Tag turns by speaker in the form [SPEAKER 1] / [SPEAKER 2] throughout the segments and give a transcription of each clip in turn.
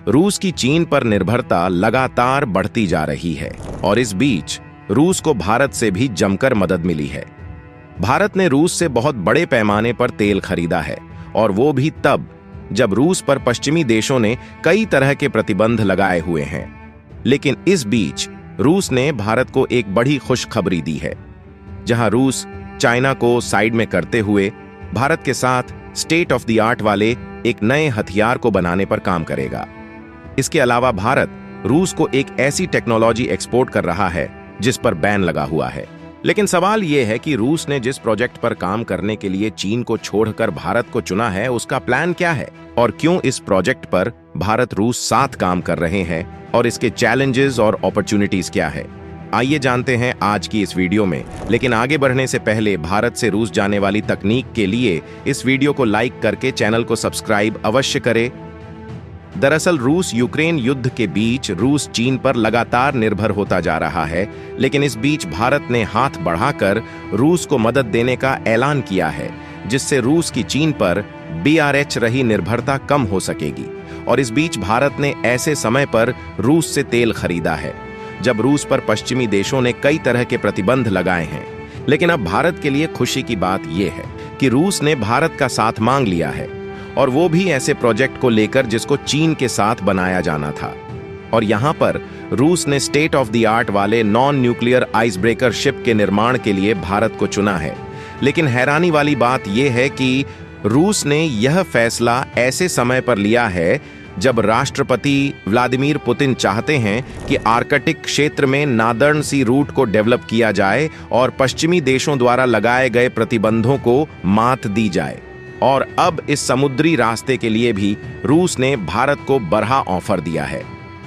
[SPEAKER 1] रूस की चीन पर निर्भरता लगातार बढ़ती जा रही है और इस बीच रूस को भारत से भी जमकर मदद मिली है। भारत ने रूस से बहुत बड़े पैमाने पर तेल खरीदा है और वो भी तब जब रूस पर पश्चिमी देशों ने कई तरह के प्रतिबंध लगाए हुए हैं। लेकिन इस बीच रूस ने भारत को एक बड़ी खुशखबरी दी है, जहां रूस चाइना को साइड में करते हुए भारत के साथ स्टेट ऑफ द आर्ट वाले एक नए हथियार को बनाने पर काम करेगा। इसके अलावा भारत रूस को एक ऐसी टेक्नोलॉजी एक्सपोर्ट कर रहा है जिस पर बैन लगा हुआ है। लेकिन सवाल यह है कि रूस ने जिस प्रोजेक्ट पर काम करने के लिए चीन को छोड़कर भारत को चुना है, उसका प्लान क्या है और क्यों इस प्रोजेक्ट पर भारत रूस साथ काम कर रहे हैं और इसके चैलेंजेस और अपॉर्चुनिटीज क्या है, आइए जानते हैं आज की इस वीडियो में। लेकिन आगे बढ़ने से पहले भारत से रूस जाने वाली तकनीक के लिए इस वीडियो को लाइक करके चैनल को सब्सक्राइब अवश्य करें। दरअसल रूस यूक्रेन युद्ध के बीच रूस चीन पर लगातार निर्भर होता जा रहा है, लेकिन इस बीच भारत ने हाथ बढ़ाकर रूस को मदद देने का ऐलान किया है, जिससे रूस की चीन पर BRH रही निर्भरता कम हो सकेगी। और इस बीच भारत ने ऐसे समय पर रूस से तेल खरीदा है जब रूस पर पश्चिमी देशों ने कई तरह के प्रतिबंध लगाए हैं। लेकिन अब भारत के लिए खुशी की बात यह है कि रूस ने भारत का साथ मांग लिया है, और वो भी ऐसे प्रोजेक्ट को लेकर जिसको चीन के साथ बनाया जाना था। और यहां पर रूस ने स्टेट ऑफ द आर्ट वाले non nuclear ice breaker ship के निर्माण के लिए भारत को चुना है। लेकिन हैरानी वाली बात यह है कि रूस ने यह फैसला ऐसे समय पर लिया है जब राष्ट्रपति व्लादिमीर पुतिन चाहते हैं कि आर्कटिक क्षेत्र में नादर्न सी रूट को डेवलप किया जाए और पश्चिमी देशों द्वारा लगाए गए प्रतिबंधों को मात दी जाए। और अब इस समुद्री रास्ते के लिए भी रूस ने भारत को बड़ा ऑफर दिया है,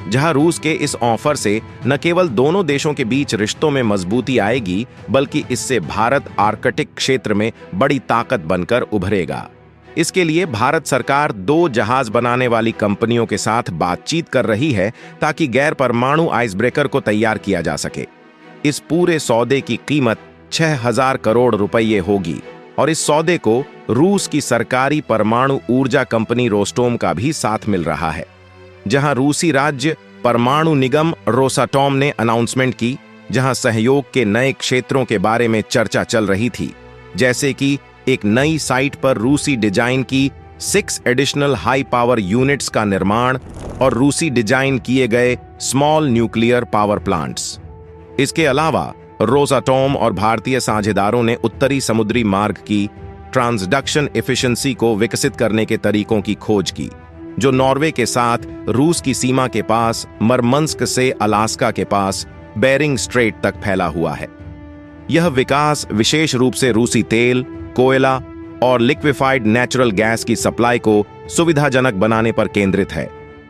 [SPEAKER 1] जहां रूस के इस ऑफर से न केवल दोनों देशों के बीच रिश्तों में मजबूती आएगी, बल्कि इससे भारत आर्कटिक क्षेत्र में बड़ी ताकत बनकर उभरेगा। इसके लिए भारत सरकार 2 जहाज बनाने वाली कंपनियों के साथ बातचीत कर रही है ताकि गैर परमाणु आइस ब्रेकर को तैयार किया जा सके। इस पूरे सौदे की कीमत 6000 करोड़ रुपये होगी और इस सौदे को रूस की सरकारी परमाणु ऊर्जा कंपनी रोस्टोम का भी साथ मिल रहा है, जहां रूसी राज्य परमाणु निगम रोसाटॉम ने अनाउंसमेंट की, जहां सहयोग के नए क्षेत्रों के बारे में चर्चा चल रही थी, जैसे कि एक नई साइट पर रूसी डिजाइन की 6 एडिशनल हाई पावर यूनिट्स का निर्माण और रूसी डिजाइन किए गए स्मॉल न्यूक्लियर पावर प्लांट्स। इसके अलावा रोसाटॉम और भारतीय साझेदारों ने उत्तरी समुद्री मार्ग की ट्रांसडक्शन एफिशिएंसी को विकसित करने के तरीकों की खोज की, जो नॉर्वे के साथ रूस की सीमा के पास मरमंस्क से अलास्का के पास बेरिंग स्ट्रेट तक फैला हुआ है। यह विकास विशेष रूप से रूसी तेल, कोयला और लिक्विफाइड नेचुरल गैस की सप्लाई को सुविधाजनक बनाने पर केंद्रित है।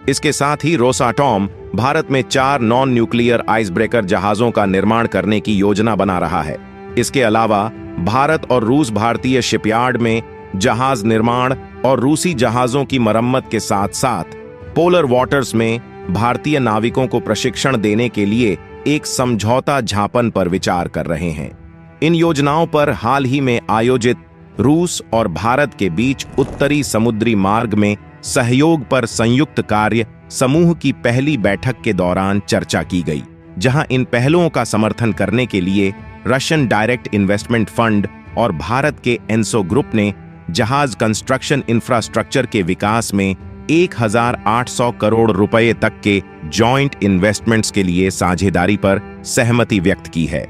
[SPEAKER 1] इसके साथ ही रोसाटॉम भारत में 4 नॉन न्यूक्लियर आइस ब्रेकर जहाजों का निर्माण करने की योजना बना रहा है। इसके अलावा भारत और रूस भारतीय शिपयार्ड में जहाज निर्माण और रूसी जहाजों की मरम्मत के साथ साथ पोलर वाटर्स में भारतीय नाविकों को प्रशिक्षण देने के लिए एक समझौता ज्ञापन पर विचार कर रहे हैं। इन योजनाओं पर हाल ही में आयोजित रूस और भारत के बीच उत्तरी समुद्री मार्ग में सहयोग पर संयुक्त कार्य समूह की पहली बैठक के दौरान चर्चा की गई, जहां इन पहलुओं का समर्थन करने के लिए रशियन डायरेक्ट इन्वेस्टमेंट फंड और भारत के एनसो ग्रुप ने जहाज कंस्ट्रक्शन इंफ्रास्ट्रक्चर के विकास में 1800 करोड़ रुपए तक के जॉइंट इन्वेस्टमेंट्स के लिए साझेदारी पर सहमति व्यक्त की है।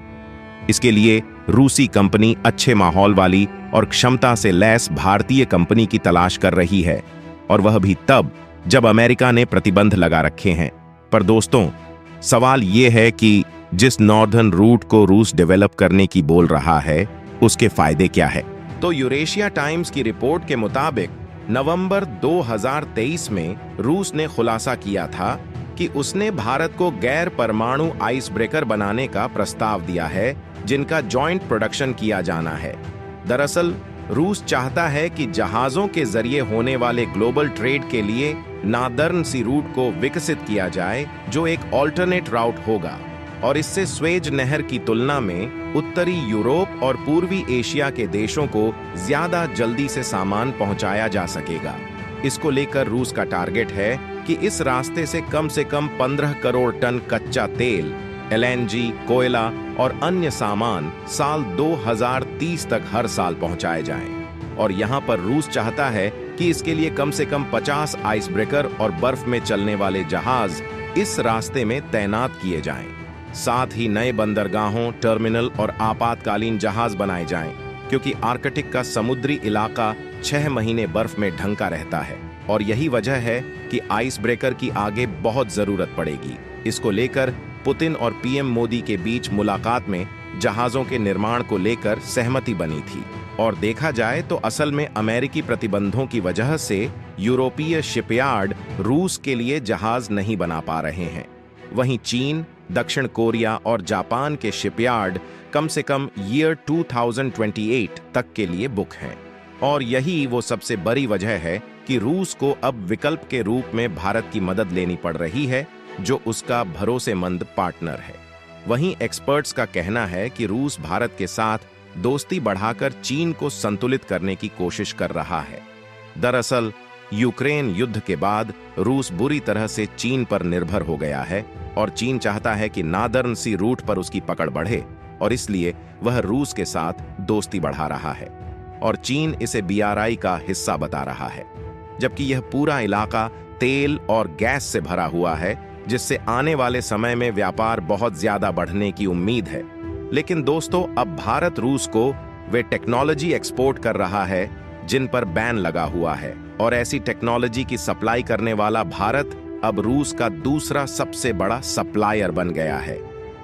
[SPEAKER 1] इसके लिए रूसी कंपनी अच्छे माहौल वाली और क्षमता से लैस भारतीय कंपनी की तलाश कर रही है, और वह भी तब जब अमेरिका ने प्रतिबंध लगा रखे हैं। पर दोस्तों, सवाल यह है कि जिस नॉर्दर्न रूट को रूस डेवलप करने की बोल रहा है, उसके फायदे क्या है? तो यूरेशिया टाइम्स की रिपोर्ट के मुताबिक नवंबर 2023 में रूस ने खुलासा किया था कि उसने भारत को गैर परमाणु आइस ब्रेकर बनाने का प्रस्ताव दिया है, जिनका जॉइंट प्रोडक्शन किया जाना है। दरअसल रूस चाहता है कि जहाजों के जरिए होने वाले ग्लोबल ट्रेड के लिए नादर्न सी रूट को विकसित किया जाए, जो एक ऑल्टरनेट राउट होगा और इससे स्वेज नहर की तुलना में उत्तरी यूरोप और पूर्वी एशिया के देशों को ज्यादा जल्दी से सामान पहुंचाया जा सकेगा। इसको लेकर रूस का टारगेट है कि इस रास्ते से कम 15 करोड़ टन कच्चा तेल, एलएनजी, कोयला और अन्य सामान साल 2030 तक हर साल पहुंचाए जाएं। और यहां पर रूस चाहता है कि इसके लिए कम से कम 50 आइस ब्रेकर और बर्फ में चलने वाले जहाज इस रास्ते में तैनात किए जाएं। साथ ही नए बंदरगाहों, टर्मिनल और आपातकालीन जहाज बनाए जाएं, क्योंकि आर्कटिक का समुद्री इलाका 6 महीने बर्फ में ढंका रहता है और यही वजह है कि आइस ब्रेकर की आगे बहुत जरूरत पड़ेगी। इसको लेकर पुतिन और पीएम मोदी के बीच मुलाकात में जहाजों के निर्माण को लेकर सहमति बनी थी। और देखा जाए तो असल में अमेरिकी प्रतिबंधों की वजह से यूरोपीय शिपयार्ड रूस के लिए जहाज नहीं बना पा रहे हैं। वहीं चीन, दक्षिण कोरिया और जापान के शिपयार्ड कम से कम ईयर 2028 तक के लिए बुक हैं। और यही वो सबसे बड़ी वजह है कि रूस को अब विकल्प के रूप में भारत की मदद लेनी पड़ रही है, जो उसका भरोसेमंद पार्टनर है। वहीं एक्सपर्ट्स का कहना है कि रूस भारत के साथ दोस्ती बढ़ाकर चीन को संतुलित करने की कोशिश कर रहा है। दरअसल यूक्रेन युद्ध के बाद रूस बुरी तरह से चीन पर निर्भर हो गया है और चीन चाहता है कि नादर्न सी रूट पर उसकी पकड़ बढ़े और इसलिए वह रूस के साथ दोस्ती बढ़ा रहा है और चीन इसे BRI का हिस्सा बता रहा है, जबकि यह पूरा इलाका तेल और गैस से भरा हुआ है, जिससे आने वाले समय में व्यापार बहुत ज्यादा बढ़ने की उम्मीद है। लेकिन दोस्तों, अब भारत रूस को वे टेक्नोलॉजी एक्सपोर्ट कर रहा है जिन पर बैन लगा हुआ है और ऐसी टेक्नोलॉजी की सप्लाई करने वाला भारत अब रूस का दूसरा सबसे बड़ा सप्लायर बन गया है।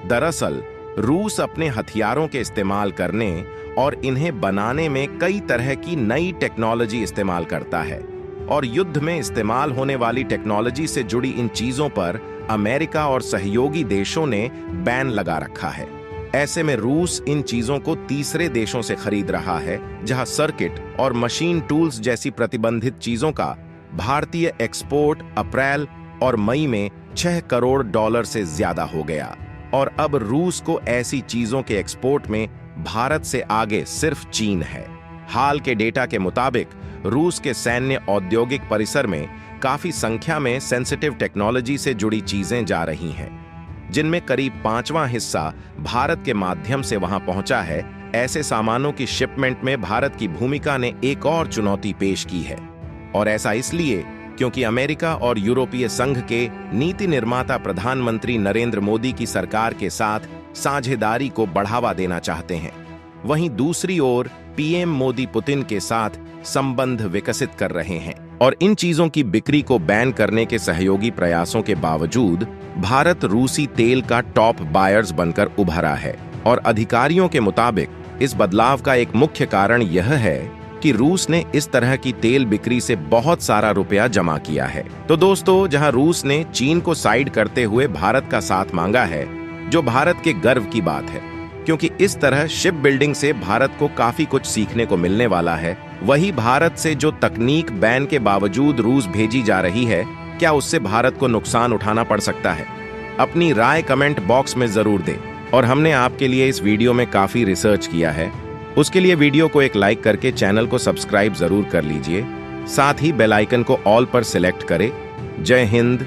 [SPEAKER 1] दरअसल रूस अपने हथियारों के इस्तेमाल करने और इन्हें बनाने में कई तरह की नई टेक्नोलॉजी इस्तेमाल करता है और युद्ध में इस्तेमाल होने वाली टेक्नोलॉजी से जुड़ी इन चीजों पर अमेरिका और सहयोगी देशों ने बैन लगा रखा है। ऐसे में रूस इन चीजों को तीसरे देशों से खरीद रहा है, जहां सर्किट और मशीन टूल्स जैसी प्रतिबंधित चीजों का भारतीय एक्सपोर्ट अप्रैल और मई में $6 करोड़ से ज्यादा हो गया। और अब रूस को ऐसी चीजों के एक्सपोर्ट में भारत से आगे सिर्फ चीन है। हाल के डेटा के मुताबिक रूस के सैन्य औद्योगिक परिसर में काफी संख्या में सेंसिटिव टेक्नोलॉजी से जुड़ी चीजें जा रही हैं, जिनमें करीब 5वां हिस्सा भारत के माध्यम से वहां पहुंचा है। ऐसे सामानों की शिपमेंट में भारत की भूमिका ने एक और चुनौती पेश की है, और ऐसा इसलिए क्योंकि अमेरिका और यूरोपीय संघ के नीति निर्माता प्रधानमंत्री नरेंद्र मोदी की सरकार के साथ साझेदारी को बढ़ावा देना चाहते हैं। वहीं दूसरी ओर पीएम मोदी पुतिन के साथ संबंध विकसित कर रहे हैं और इन चीजों की बिक्री को बैन करने के सहयोगी प्रयासों के बावजूद भारत रूसी तेल का टॉप बायर्स बनकर उभरा है। और अधिकारियों के मुताबिक इस बदलाव का एक मुख्य कारण यह है कि रूस ने इस तरह की तेल बिक्री से बहुत सारा रुपया जमा किया है। तो दोस्तों, जहां रूस ने चीन को साइड करते हुए भारत का साथ मांगा है, जो भारत के गर्व की बात है, क्योंकि इस तरह शिप बिल्डिंग से भारत को काफी कुछ सीखने को मिलने वाला है। वही भारत से जो तकनीक बैन के बावजूद रूस भेजी जा रही है, क्या उससे भारत को नुकसान उठाना पड़ सकता है? अपनी राय कमेंट बॉक्स में जरूर दें। और हमने आपके लिए इस वीडियो में काफी रिसर्च किया है, उसके लिए वीडियो को एक लाइक करके चैनल को सब्सक्राइब जरूर कर लीजिए। साथ ही बेल आइकन को ऑल पर सिलेक्ट करें। जय हिंद।